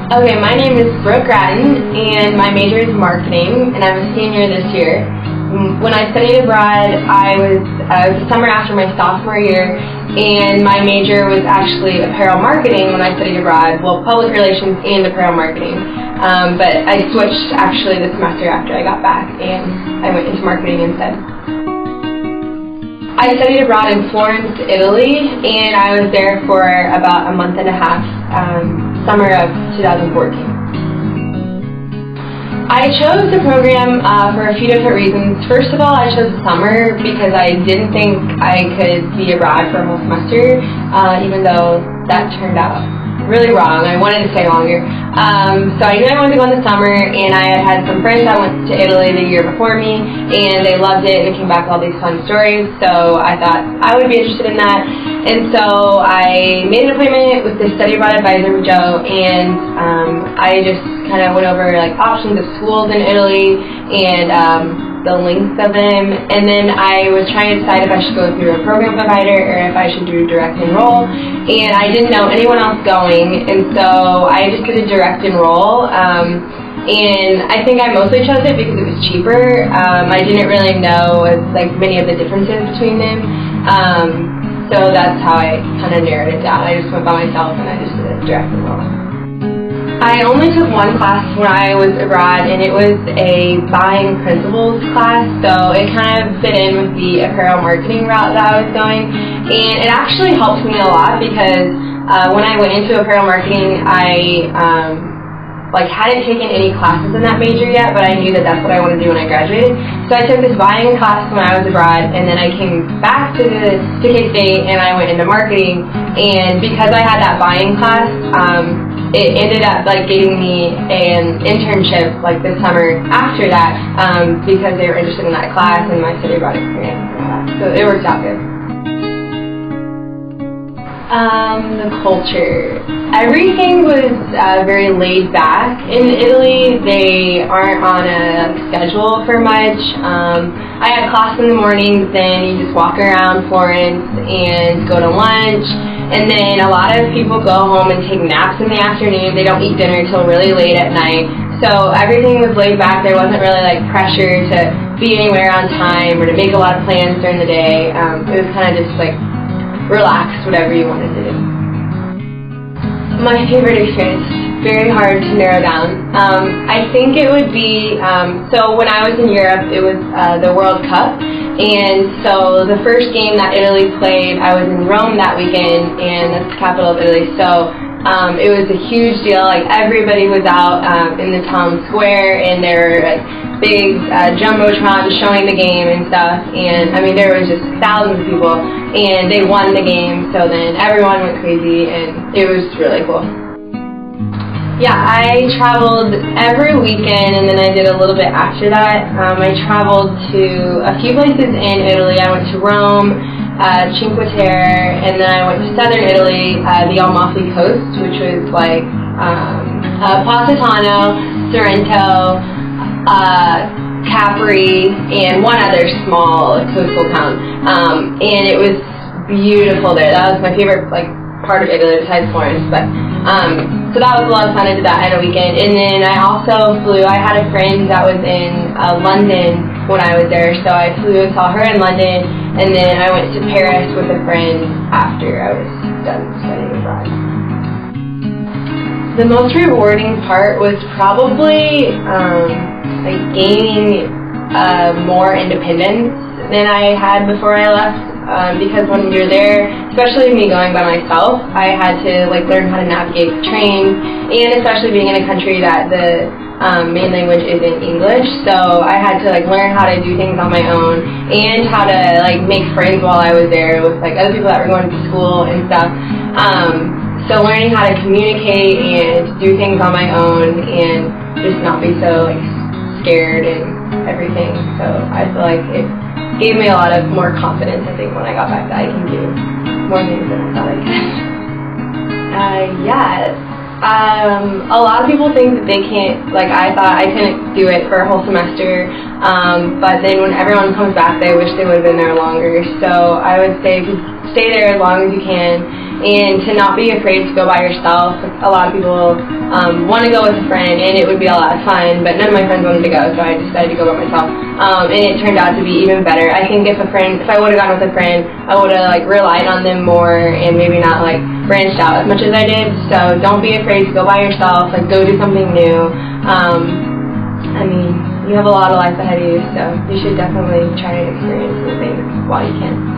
Okay, my name is Brooke and my major is marketing, and I'm a senior this year. When I studied abroad, it was the summer after my sophomore year, and my major was actually apparel marketing when I studied abroad. Well, public relations and apparel marketing. But I switched actually the semester after I got back, and I went into marketing instead. I studied abroad in Florence, Italy, and I was there for about a month and a half, summer of 2014. I chose the program for a few different reasons. First of all, I chose summer because I didn't think I could be abroad for a whole semester, even though that turned out really wrong. I wanted to stay longer. So I knew I wanted to go in the summer, and I had some friends that went to Italy the year before me, and they loved it, and it came back with all these fun stories, so I thought I would be interested in that. And so I made an appointment with the study abroad advisor with Joe, and I just kind of went over like options of schools in Italy and the links of them, and then I was trying to decide if I should go through a program provider or if I should do direct enroll, and I didn't know anyone else going, and so I just did a direct enroll, and I think I mostly chose it because it was cheaper. I didn't really know like many of the differences between them, so that's how I kind of narrowed it down. I just went by myself and I just did a direct enroll. I only took one class when I was abroad, and it was a buying principles class, so it kind of fit in with the apparel marketing route that I was going, and it actually helped me a lot because when I went into apparel marketing, I hadn't taken any classes in that major yet, but I knew that that's what I wanted to do when I graduated. So I took this buying class when I was abroad, and then I came back to K-State and I went into marketing, and because I had that buying class, it ended up like getting me an internship like this summer after that because they were interested in that class and my study abroad experience and all that. So it worked out good. The culture. Everything was very laid back in Italy. They aren't on a schedule for much. I had class in the morning, then you just walk around Florence and go to lunch. And then a lot of people go home and take naps in the afternoon. They don't eat dinner until really late at night. So everything was laid back. There wasn't really like pressure to be anywhere on time or to make a lot of plans during the day. It was kind of just like relax, whatever you wanted to do. My favorite experience, very hard to narrow down. I think it would be, so when I was in Europe, it was the World Cup. And so the first game that Italy played, I was in Rome that weekend, and that's the capital of Italy. So it was a huge deal. Like everybody was out in the town square, and there were like big jumbotrons showing the game and stuff. And I mean, there was just thousands of people, and they won the game. So then everyone went crazy, and it was really cool. Yeah, I traveled every weekend, and then I did a little bit after that. I traveled to a few places in Italy. I went to Rome, Cinque Terre, and then I went to southern Italy, the Amalfi Coast, which was like Positano, Sorrento, Capri, and one other small coastal town. And it was beautiful there. That was my favorite part of Italy besides Florence. But so that was a lot of fun. I did that in a weekend. And then I also flew. I had a friend that was in London when I was there, so I flew and saw her in London, and then I went to Paris with a friend after I was done studying abroad. The most rewarding part was probably gaining more independence than I had before I left. Because when you're there, especially me going by myself, I had to learn how to navigate the trains, and especially being in a country that the main language isn't English, so I had to learn how to do things on my own and how to make friends while I was there with other people that were going to school and stuff. So learning how to communicate and do things on my own and just not be so scared and everything. So I feel like it gave me a lot of more confidence, I think, when I got back, that I can do more things than I thought I could. A lot of people think that they can't, I thought I couldn't do it for a whole semester, but then when everyone comes back, they wish they would have been there longer. So I would say stay there as long as you can and to not be afraid to go by yourself. A lot of people want to go with a friend, and it would be a lot of fun, but none of my friends wanted to go, so I decided to go by myself, and it turned out to be even better. I think if I would have gone with a friend, I would have relied on them more and maybe not branched out as much as I did. So don't be afraid to go by yourself, go do something new. I mean, you have a lot of life ahead of you, so you should definitely try and experience new things while you can.